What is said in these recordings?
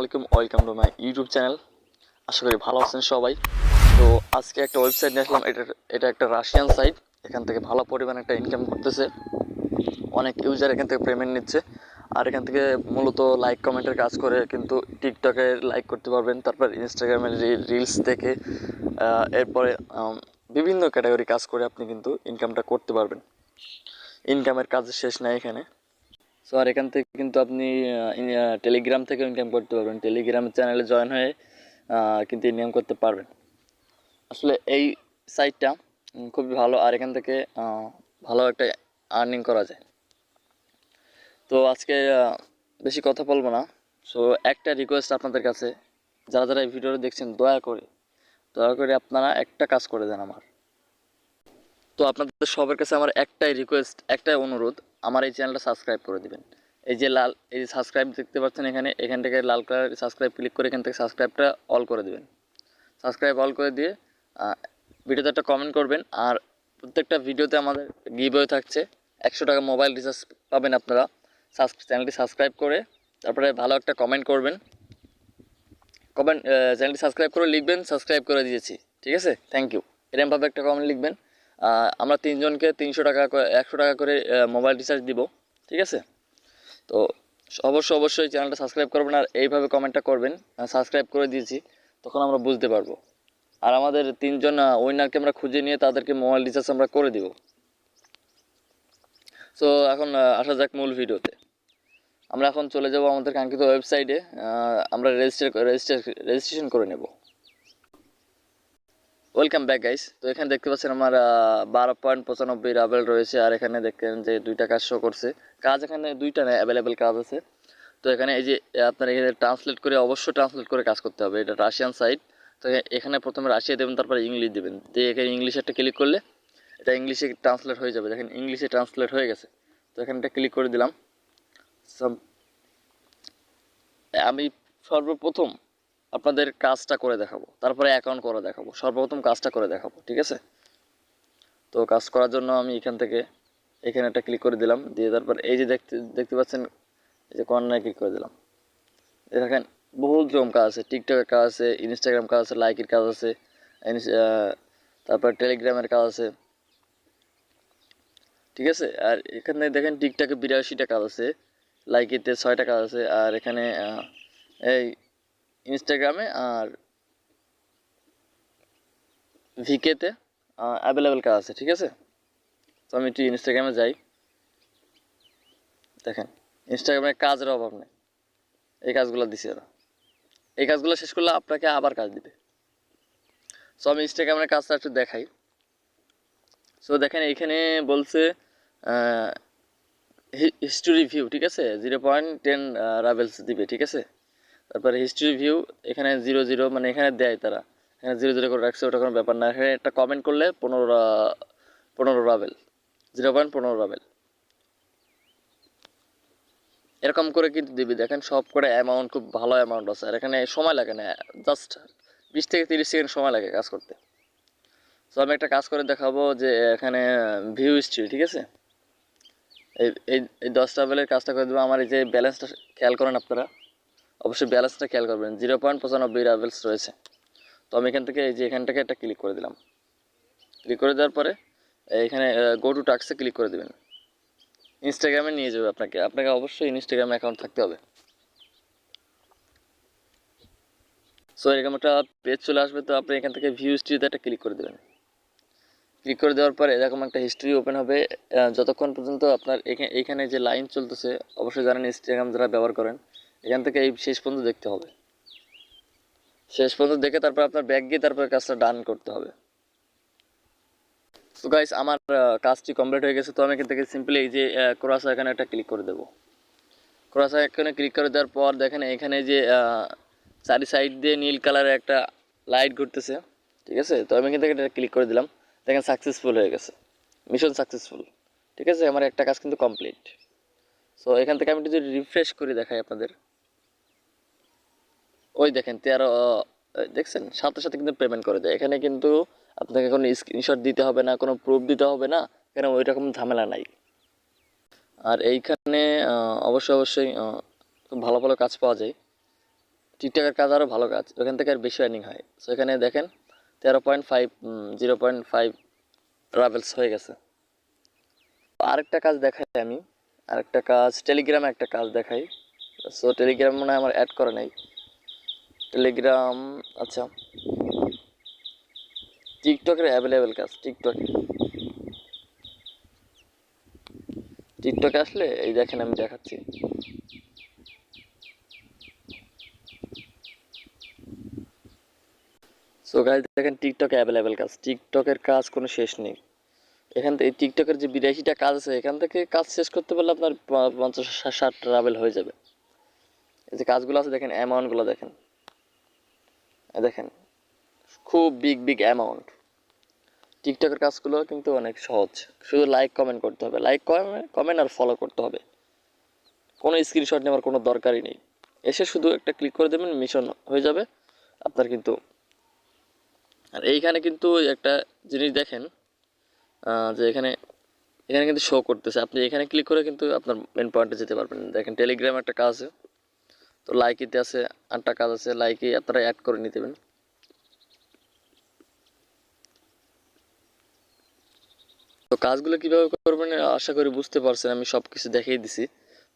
আলাইকুম, welcome to my YouTube channel. আশা করি ভালো আছেন সবাই। তো আজকে একটা ওয়েবসাইট নিয়ে আসলাম। এটা একটা রাশিয়ান সাইট। এখান থেকে ভালো পরিমাণে একটা ইনকাম করতেছে, অনেক ইউজার এখান থেকে পেমেন্ট নিচ্ছে। আর এখান থেকে মূলত লাইক কমেন্টের কাজ করে, কিন্তু টিকটকে লাইক করতে পারবেন, তারপর ইনস্টাগ্রামে রিলস দেখে এরপরে বিভিন্ন ক্যাটাগরি কাজ করে আপনি কিন্তু ইনকামটা করতে পারবেন। ইনকামের কাজ শেষ নাই এখানে। সো আর এখান থেকে কিন্তু আপনি টেলিগ্রাম থেকে ইনকাম করতে পারবেন। টেলিগ্রাম চ্যানেলে জয়েন হয়ে কিন্তু ইনকাম করতে পারবেন। আসলে এই সাইটটা খুবই ভালো, আর এখান থেকে ভালো একটা আর্নিং করা যায়। তো আজকে বেশি কথা বলবো না। সো একটা রিকোয়েস্ট আপনাদের কাছে, যারা যারা এই ভিডিওটা দেখছেন, দয়া করে আপনারা একটা কাজ করে দেন আমার। তো আপনাদের সবার কাছে আমার একটাই রিকোয়েস্ট, একটাই অনুরোধ, আমার এই চ্যানেলটা সাবস্ক্রাইব করে দিবেন। এই যে সাবস্ক্রাইব দেখতে পাচ্ছেন এখান থেকে লাল কালার সাবস্ক্রাইব ক্লিক করে এখান থেকে সাবস্ক্রাইবটা অল করে দিবেন। সাবস্ক্রাইব অল করে দিয়ে ভিডিওতে একটা কমেন্ট করবেন। আর প্রত্যেকটা ভিডিওতে আমাদের গিভওয়ে থাকছে, 100 টাকা মোবাইল রিচার্জ পাবেন আপনারা। চ্যানেলটি সাবস্ক্রাইব করে তারপরে ভালো একটা কমেন্ট করবেন। চ্যানেলটি সাবস্ক্রাইব করে লিখবেন সাবস্ক্রাইব করে দিয়েছি, ঠিক আছে, থ্যাংক ইউ, এরকমভাবে একটা কমেন্ট লিখবেন। আমরা 3 জনকে 300 টাকা 100 টাকা করে মোবাইল রিচার্জ দিব, ঠিক আছে। তো অবশ্যই চ্যানেলটা সাবস্ক্রাইব করবেন আর এইভাবে কমেন্টটা করবেন, সাবস্ক্রাইব করে দিয়েছি, তখন আমরা বুঝতে পারবো। আর আমাদের 3 জন উইনারকে আমরা খুঁজে নিয়ে তাদেরকে মোবাইল রিচার্জ আমরা করে দিব। সো এখন আসা যাক মূল ভিডিওতে। আমরা এখন চলে যাব আমাদের কাঙ্ক্ষিত ওয়েবসাইটে। আমরা রেজিস্ট্রেশন করে নেব। Welcome back guys. তো এখানে দেখতে পাচ্ছেন আমার 12.95 রাবেল রয়েছে। আর এখানে দেখেন যে 2টা কাজ শো করছে। কাজ এখানে 2টা না, অ্যাভেলেবেল কাজ আছে। তো এখানে এই যে আপনার এখানে অবশ্যই ট্রান্সলেট করে কাজ করতে হবে। এটা রাশিয়ান সাইট। তো এখানে প্রথমে রাশিয়া দেবেন, তারপরে ইংলিশ দেবেন। দিয়ে এখানে ইংলিশে একটা ক্লিক করলে এটা ইংলিশে ট্রান্সলেট হয়ে যাবে। দেখেন ইংলিশে ট্রান্সলেট হয়ে গেছে। তো এখানে একটা ক্লিক করে দিলাম। আমি সর্বপ্রথম আপনাদের কাজটা করে দেখাবো, তারপরে অ্যাকাউন্ট করে দেখাবো। সর্বপ্রথম কাজটা করে দেখাবো, ঠিক আছে। তো কাজ করার জন্য আমি এখানে একটা ক্লিক করে দিলাম। দিয়ে তারপর এই যে দেখতে পাচ্ছেন, এই যে কর্নারে ক্লিক করে দিলাম। দেখেন বহুত রকম কাজ আছে, টিকটকের কাজ আছে, ইনস্টাগ্রাম কাজ আছে, লাইকের কাজ আছে, তারপর টেলিগ্রামের কাজ আছে, ঠিক আছে। আর এখানে দেখেন টিকটকে 82টা কাজ আছে, লাইকেতে 6টা কাজ আছে, আর এখানে এই ইনস্টাগ্রামে আর ভিকেতে অ্যাভেলেবেল কাজ আছে, ঠিক আছে। তো আমি একটু ইনস্টাগ্রামে যাই। দেখেন ইনস্টাগ্রামে কাজের অভাব নেই, এই কাজগুলো দিছে ওরা। এই কাজগুলো শেষ করলে আপনাকে আবার কাজ দিবে। সো আমি ইনস্টাগ্রামের কাজটা একটু দেখাই। সো দেখেন এইখানে বলছে হিস্টোরি ভিউ, ঠিক আছে, 0.10 রাবেলস দিবে, ঠিক আছে। তারপরে হিস্ট্রি ভিউ এখানে 00, মানে এখানে দেয় তারা, এখানে 00 করে রাখছে, ওটা কোনো ব্যাপার না। এখানে একটা কমেন্ট করলে 15 রাবেল, 0.15 রাবেল, এরকম করে কিন্তু দিবি। দেখেন সব করে অ্যামাউন্ট খুব ভালো অ্যামাউন্ট আছে। আর এখানে সময় লাগে না, জাস্ট 20 থেকে 30 সেকেন্ড সময় লাগে কাজ করতে। সো আমি একটা কাজ করে দেখাবো যে এখানে ভিউ হিস্ট্রি, ঠিক আছে। এই এই এই 10 রাবেলের কাজটা করে দেবো। আমার এই যে ব্যালেন্সটা খেয়াল করেন আপনারা, অবশ্যই ব্যালেন্সটা খেয়াল করবেন, 0.95 রাবেলস রয়েছে। তো আমি এখান থেকে এই যে এখানটাকে একটা ক্লিক করে দিলাম। ক্লিক করে দেওয়ার পরে এখানে গো টু টাস্কে ক্লিক করে দেবেন। ইনস্টাগ্রামে নিয়ে যাবে আপনাকে অবশ্যই ইনস্টাগ্রাম অ্যাকাউন্ট থাকতে হবে। সো এরকম একটা পেজ চলে আসবে। তো আপনি এখান থেকে ভিউ হিস্ট্রিতে একটা ক্লিক করে দেবেন। ক্লিক করে দেওয়ার পরে এরকম একটা হিস্ট্রি ওপেন হবে। যতক্ষণ পর্যন্ত আপনার এখানে যে লাইন চলতেছে, অবশ্যই জানেন ইনস্টাগ্রাম যারা ব্যবহার করেন, এখান থেকে এই শেষ পর্যন্ত দেখতে হবে। শেষ পর্যন্ত দেখে তারপর আপনার ব্যাক গিয়ে তারপর কাজটা ডান করতে হবে। তো গাইস আমার কাজটি কমপ্লিট হয়ে গেছে। তো আমি এখান থেকে সিম্পলি এই যে ক্রস এখানে একটা ক্লিক করে দেবো। ক্রস এখানে ক্লিক করে দেওয়ার পর দেখেন এখানে যে চারি সাইড দিয়ে নীল কালারের একটা লাইট ঘুরতেছে, ঠিক আছে। তো আমি এখান থেকে এটা ক্লিক করে দিলাম। দেখেন সাকসেসফুল হয়ে গেছে, মিশন সাকসেসফুল, ঠিক আছে। আমার একটা কাজ কিন্তু কমপ্লিট। সো এখান থেকে আমি যদি রিফ্রেশ করে দেখাই আপনাদের, ওই দেখেন 13 দেখছেন, সাথে সাথে কিন্তু পেমেন্ট করে দেয়। এখানে কিন্তু আপনাকে কোনো স্ক্রিনশট দিতে হবে না, কোনো প্রুফ দিতে হবে না, এখানে ওই রকম ঝামেলা নাই। আর এইখানে অবশ্যই খুব ভালো ভালো কাজ পাওয়া যায়, টিকটকের কাজ আরও ভালো কাজ, ওখান থেকে আর বেশি আর্নিং হয়। সো এখানে দেখেন 13.5 0.5 ট্রাভেলস হয়ে গেছে। আরেকটা কাজ দেখাই আমি, আরেকটা কাজ টেলিগ্রামে একটা কাজ দেখাই। সো টেলিগ্রাম মনে হয় আমার অ্যাড করা নাই। টেলিগ্রাম, আচ্ছা, টিকটকের অ্যাভেলেবেল কাজ। টিকটকে আসলে এই দেখেন আমি দেখাচ্ছি। সো গাইস দেখেন টিকটকে অ্যাভেলেবেল কাজ, টিকটকের কাজ কোনো শেষ নেই। এখান থেকে টিকটকের যে 82টা কাজ আছে এখান থেকে কাজ শেষ করতে পারলে আপনার 50-60 ট্রাভেল হয়ে যাবে। এই যে কাজগুলো আছে দেখেন, অ্যামাউন্টগুলো দেখেন, দেখেন খুব বিগ বিগ অ্যামাউন্ট। টিকটকের কাজগুলো কিন্তু অনেক সহজ, শুধু লাইক কমেন্ট করতে হবে, লাইক কমেন্ট আর ফলো করতে হবে। কোনো স্ক্রিনশট নেওয়ার কোনো দরকারই নেই, এসে শুধু একটা ক্লিক করে দেবেন, মিশন হয়ে যাবে আপনার কিন্তু। আর এইখানে কিন্তু একটা জিনিস দেখেন, যে এখানে এখানে কিন্তু শো করতেছে, আপনি এখানে ক্লিক করে কিন্তু আপনার মেন পয়েন্টে যেতে পারবেন। দেখেন টেলিগ্রাম একটা কাজ আছে, তো লাইকিতে আছে, আটটা কাজ আছে, লাইকে আপনারা অ্যাড করে নিতে দেবেন। তো কাজগুলো কীভাবে করবেন আশা করি বুঝতে পারছেন, আমি সব কিছু দেখিয়ে দিছি।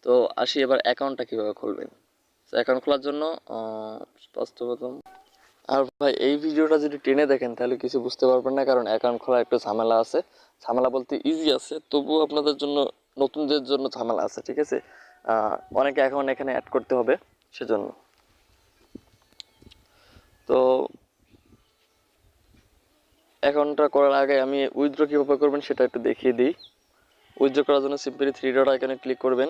তো আসি এবার অ্যাকাউন্টটা কীভাবে খুলবেন। তো অ্যাকাউন্ট খোলার জন্য প্রথম, আর ভাই এই ভিডিওটা যদি টেনে দেখেন তাহলে কিছু বুঝতে পারবেন না, কারণ অ্যাকাউন্ট খোলা একটু ঝামেলা আছে। ঝামেলা বলতে ইজি আছে, তবুও আপনাদের জন্য, নতুনদের জন্য ঝামেলা আছে, ঠিক আছে। অনেকে অ্যাকাউন্ট এখানে অ্যাড করতে হবে সেজন্য। তো অ্যাকাউন্টটা করার আগে আমি উইথড্র কীভাবে করবেন সেটা একটু দেখিয়ে দিই। উইথড্র করার জন্য সিম্পলি 3 ডট আইকনে ক্লিক করবেন।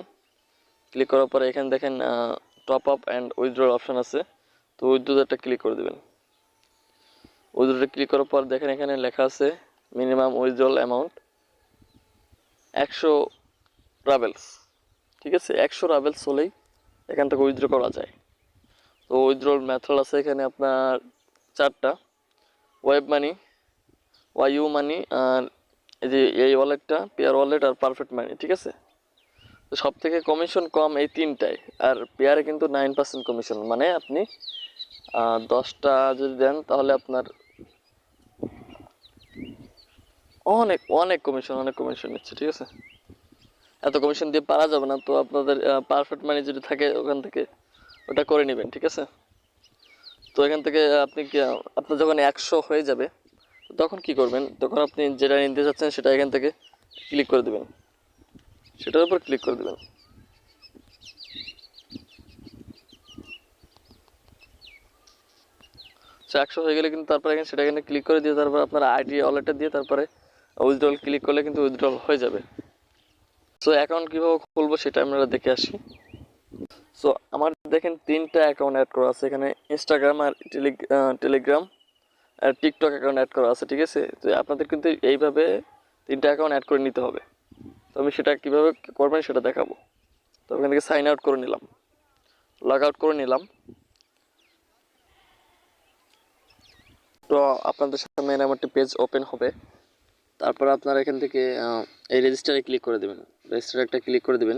ক্লিক করার পরে এখানে দেখেন টপ আপ অ্যান্ড উইথড্রর অপশান আছে, তো উইথড্রোটা ক্লিক করে দেবেন। উইথড্রোটা ক্লিক করার পর দেখেন এখানে লেখা আছে মিনিমাম উইথড্রল অ্যামাউন্ট 100 ট্রাভেলস, ঠিক আছে। 100 ট্রাভেলস হলেই এখান থেকে উইথড্র করা যায়। তো উইথড্রল মেথড আছে এখানে আপনার 4টা, ওয়েব মানি, ওয়াইউ মানি, আর এই যে এই ওয়ালেটটা, পেয়ার ওয়ালেট আর পারফেক্ট মানি, ঠিক আছে। তো সব থেকে কমিশন কম এই 3টায়, আর পেয়ারে কিন্তু 9% কমিশন, মানে আপনি 10টা যদি দেন তাহলে আপনার অনেক অনেক কমিশন নিচ্ছে, ঠিক আছে। এত কমিশন দিয়ে পারা যাবে না, তো আপনাদের পারফেক্ট মানি যদি থাকে ওখান থেকে ওটা করে নেবেন, ঠিক আছে। তো এখান থেকে আপনি আপনার যখন 100 হয়ে যাবে তখন কি করবেন, তখন আপনি যেটা নিতে চাচ্ছেন সেটা এখান থেকে ক্লিক করে দেবেন, সেটার উপর ক্লিক করে দেবেন। সো 100 হয়ে গেলে কিন্তু তারপরে এখানে সেটা এখানে ক্লিক করে দিয়ে তারপর আপনার আইডি ওয়ালেটটা দিয়ে তারপরে উইথড্রল ক্লিক করলে কিন্তু উইথড্রল হয়ে যাবে। সো অ্যাকাউন্ট কীভাবে খুলবো সেটা আমরা দেখে আসি। সো আমার দেখেন 3টা অ্যাকাউন্ট অ্যাড করা আছে এখানে, ইনস্টাগ্রাম আর টেলিগ্রাম আর টিকটক অ্যাকাউন্ট অ্যাড করা আছে, ঠিক আছে। তো আপনাদের কিন্তু এইভাবে 3টা অ্যাকাউন্ট অ্যাড করে নিতে হবে। তো আমি সেটা কীভাবে করবেন সেটা দেখাবো। তো ওখান থেকে সাইন আউট করে নিলাম, লগ আউট করে নিলাম। তো আপনাদের সামনে এরকম একটা পেজ ওপেন হবে। তারপর আপনারা এখান থেকে এই রেজিস্টারে ক্লিক করে দেবেন, রেজিস্টারে একটা ক্লিক করে দেবেন।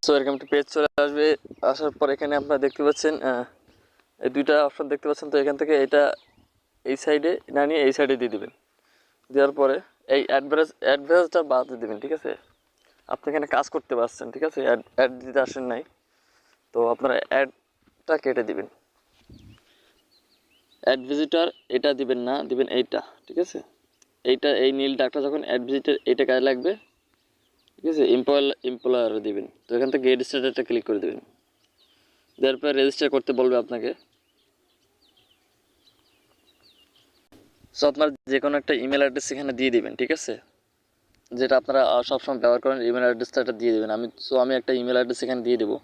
সো এরকম একটা পেজ চলে আসবে, আসার পর এখানে আপনারা দেখতে পাচ্ছেন এই 2টা অপশন দেখতে পাচ্ছেন। তো এখান থেকে এটা এই সাইডে না নিয়ে এই সাইডে দিয়ে দেবেন, দেওয়ার পরে এই অ্যাডভারেজটা বাদ দিয়ে দেবেন, ঠিক আছে। আপনি এখানে কাজ করতে পারছেন, ঠিক আছে, অ্যাড দিতে আসেন নাই, তো আপনারা অ্যাডটা কেটে দিবেন। অ্যাড ভিজিটর এটা দিবেন না, দিবেন এইটা, ঠিক আছে। এইটা এই নীল ডাকটা যখন অ্যাড ভিজিটর এটা কাজে লাগবে, ঠিক আছে। এমপ্লয়ার দিবেন। তো এখান থেকে গেট স্টার্টারটা ক্লিক করে দেবেন, দেওয়ার পর রেজিস্টার করতে বলবে আপনাকে। সো আপনার যে কোনো একটা ইমেল অ্যাড্রেস এখানে দিয়ে দিবেন, ঠিক আছে, যেটা আপনারা সবসময় ব্যবহার করেন ইমেল অ্যাড্রেসটা দিয়ে দেবেন। আমি একটা ইমেল অ্যাড্রেস এখানে দিয়ে দেবো।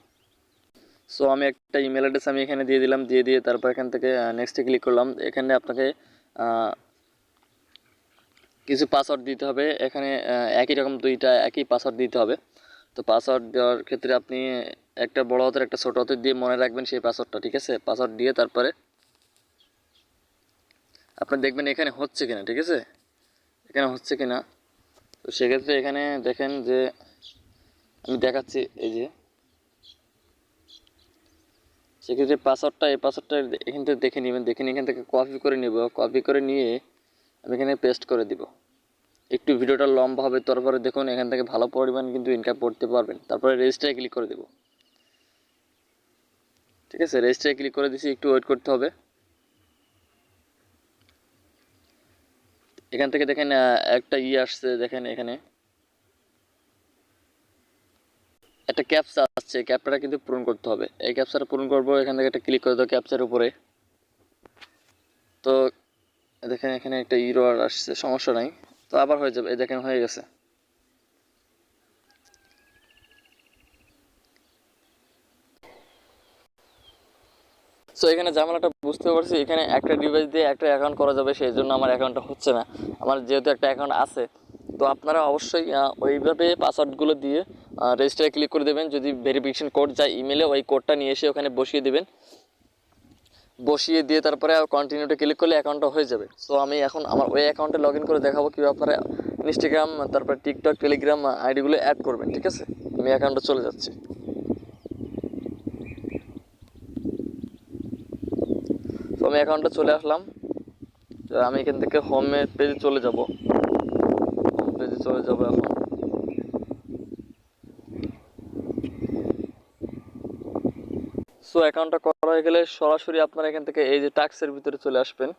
সো আমি একটা ইমেল অ্যাড্রেস আমি এখানে দিয়ে দিলাম, দিয়ে তারপর এখান থেকে নেক্সটে ক্লিক করলাম। এখানে আপনাকে কিছু পাসওয়ার্ড দিতে হবে, এখানে একই রকম 2টা একই পাসওয়ার্ড দিতে হবে। তো পাসওয়ার্ড দেওয়ার ক্ষেত্রে আপনি একটা বড় হাতের একটা ছোট হাতের দিয়ে মনে রাখবেন সেই পাসওয়ার্ডটা, ঠিক আছে। পাসওয়ার্ড দিয়ে তারপরে আপনি দেখবেন এখানে হচ্ছে কিনা, ঠিক আছে, এখানে হচ্ছে কিনা। তো সেক্ষেত্রে এখানে দেখেন যে আমি দেখাচ্ছি, এই যে সেক্ষেত্রে পাসওয়ার্ডটা এই পাসওয়ার্ডটা এখান থেকে দেখে নেবেন, দেখে নিয়ে এখান থেকে কপি করে নেব, কপি করে নিয়ে আমি এখানে পেস্ট করে দিব। একটু ভিডিওটা লম্বা হবে, তারপরে দেখুন এখান থেকে ভালো পরিমাণ কিন্তু ইনকাম করতে পারবেন। তারপরে রেজিস্টারে ক্লিক করে দেব। ঠিক আছে, রেজিস্টারে ক্লিক করে দিছি, একটু ওয়েট করতে হবে। এখান থেকে দেখেন একটা আসছে, দেখেন এখানে একটা ক্যাপচা আসছে, ক্যাপচাটা কিন্তু পূরণ করতে হবে। এই ক্যাপচাটা পূরণ করবো, এখান থেকে একটা ক্লিক করে দেবো ক্যাপচার উপরে। তো দেখেন এখানে একটা এরর আসছে, সমস্যা নাই, তো আবার হয়ে যাবে। এই দেখেন হয়ে গেছে। সো এখানে ঝামেলাটা বুঝতে পারছি, এখানে একটা ডিভাইস দিয়ে একটা অ্যাকাউন্ট করা যাবে, সেই জন্য আমার অ্যাকাউন্টটা হচ্ছে না। আমার যেহেতু একটা অ্যাকাউন্ট আছে, তো আপনারা অবশ্যই ওইভাবে পাসওয়ার্ডগুলো দিয়ে রেজিস্টারে ক্লিক করে দেবেন। যদি ভেরিফিকেশন কোড যায় ইমেলে, ওই কোডটা নিয়ে এসে ওখানে বসিয়ে দেবেন, বসিয়ে দিয়ে তারপরে কন্টিনিউতে ক্লিক করলে অ্যাকাউন্টটা হয়ে যাবে। সো আমি এখন আমার ওই অ্যাকাউন্টে লগ ইন করে দেখাবো কীভাবে আপনারা ইনস্টাগ্রাম, তারপরে টিকটক, টেলিগ্রাম আইডিগুলো অ্যাড করবেন। ঠিক আছে, আমি অ্যাকাউন্টে চলে যাচ্ছি। তো আমি অ্যাকাউন্টে চলে আসলাম। আমি এখান থেকে হোমে পেজে চলে যাব, হোম পেজে চলে যাব এখন। সো অ্যাকাউন্টটা করা হয়ে গেলে সরাসরি আপনারা এখান থেকে এই যে টাস্কের ভিতরে চলে আসবেন।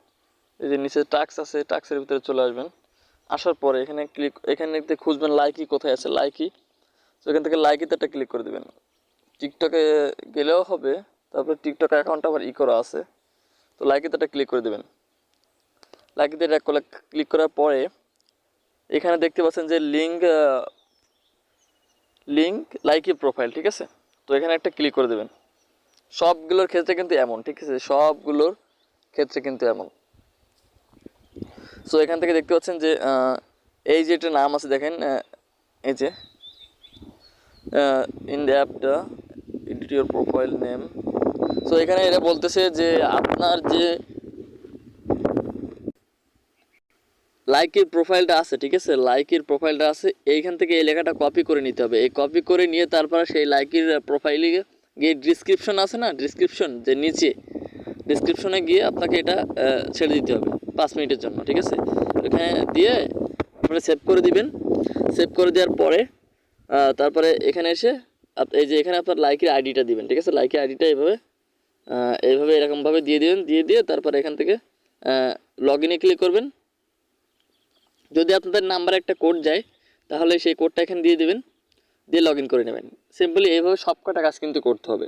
এই যে নিচে টাস্ক আছে, টাস্কের ভিতরে চলে আসবেন। আসার পরে এখানে এখানে খুঁজবেন লাইকি, কোথায় আছে লাইকি। তো এখান থেকে লাইকিতে একটা ক্লিক করে দেবেন। টিকটকে গেলেও হবে, তারপরে টিকটক অ্যাকাউন্টটা আবার করা আছে, তো লাইকিতে একটা ক্লিক করে দেবেন। লাইকিতে একটা ক্লিক করার পরে এখানে দেখতে পাচ্ছেন যে লিঙ্ক লাইকি প্রোফাইল। ঠিক আছে, তো এখানে একটা ক্লিক করে দেবেন। সবগুলোর ক্ষেত্রে কিন্তু এমন, ঠিক আছে, সবগুলোর ক্ষেত্রে কিন্তু এমন। সো এখান থেকে দেখতে পাচ্ছেন যে এই যে একটা নাম আছে, দেখেন এই যে ইন দ্য অ্যাপটা edit your profile name. So এখানে এটা বলতেছে যে আপনার যে লাইকের প্রোফাইলটা আছে, ঠিক আছে, লাইকের প্রোফাইলটা আছে, এইখান থেকে এই লেখাটা কপি করে নিতে হবে। এই কপি করে নিয়ে তারপরে সেই লাইকের প্রোফাইলে গিয়ে ডিসক্রিপশন আছে না, ডিসক্রিপশন যে নিচে ডিসক্রিপশনে গিয়ে আপনাকে এটা ছেড়ে দিতে হবে 5 মিনিটের জন্য। ঠিক আছে, এখানে দিয়ে আপনি সেভ করে দিবেন। সেভ করে দেওয়ার পরে তারপরে এখানে এসে এই যে এখানে আপনার লাইকের আইডিটা দিবেন। ঠিক আছে, লাইকের আইডিটা এইভাবে এরকমভাবে দিয়ে দিবেন। দিয়ে তারপরে এখান থেকে লগ ইনে ক্লিক করবেন। যদি আপনাদের নাম্বারে একটা কোড যায়, তাহলে সেই কোডটা এখানে দিয়ে দেবেন, দিয়ে লগ ইন করে নেবেন। সিম্পলি এইভাবে সব কটা কাজ কিন্তু করতে হবে।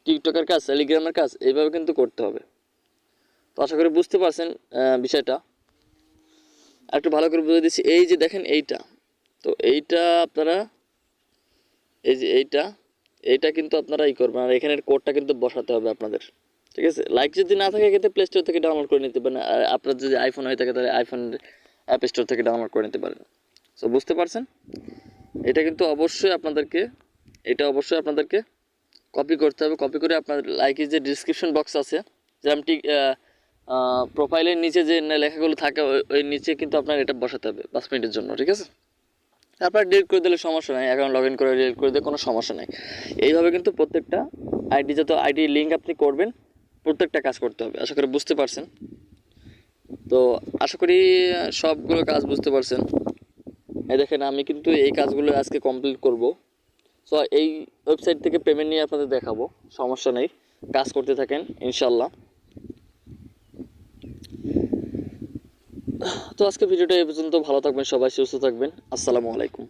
টিকটকের কাজ, টেলিগ্রামের কাজ এইভাবে কিন্তু করতে হবে। তো আশা করি বুঝতে পারছেন বিষয়টা। আর একটু ভালো করে বুঝে দিচ্ছি। এই যে দেখেন এইটা, তো এইটা আপনারা এই যে এইটা কিন্তু আপনারা করবেন। আর এখানের কোডটা কিন্তু বসাতে হবে আপনাদের। ঠিক আছে, লাইক যদি না থাকে এক্ষেত্রে প্লে স্টোর থেকে ডাউনলোড করে নিতে পারেন। আর আপনার যদি আইফোন হয়ে থাকে তাহলে আইফোন অ্যাপ স্টোর থেকে ডাউনলোড করে নিতে পারেন। সো বুঝতে পারছেন, এটা কিন্তু অবশ্যই আপনাদেরকে কপি করতে হবে। কপি করে আপনার লাইকের যে ডিসক্রিপশন বক্স আছে, যেমন ঠিক প্রোফাইলের নিচে যে লেখাগুলো থাকে ওই নিচে কিন্তু আপনার এটা বসাতে হবে 5 মিনিটের জন্য। ঠিক আছে, তারপর ডিলিট করে দিলে সমস্যা নাই, অ্যাকাউন্ট লগ ইন করে ডিলিট করে দিলে কোনো সমস্যা নাই। এইভাবে কিন্তু প্রত্যেকটা যত আইডি লিঙ্ক আপনি করবেন, প্রত্যেকটা কাজ করতে হবে। আশা করি বুঝতে পারছেন। তো আশা করি সবগুলো কাজ বুঝতে পারছেন। এই দেখেন আমি কিন্তু এই কাজগুলো আজকে কমপ্লিট করব। সো এই ওয়েবসাইট থেকে পেমেন্ট নিয়ে আপনাদের দেখাবো, সমস্যা নেই, কাজ করতে থাকেন ইনশাল্লাহ। তো আজকে ভিডিওটা এই পর্যন্ত। ভালো থাকবেন সবাই, সুস্থ থাকবেন। আসসালামু আলাইকুম।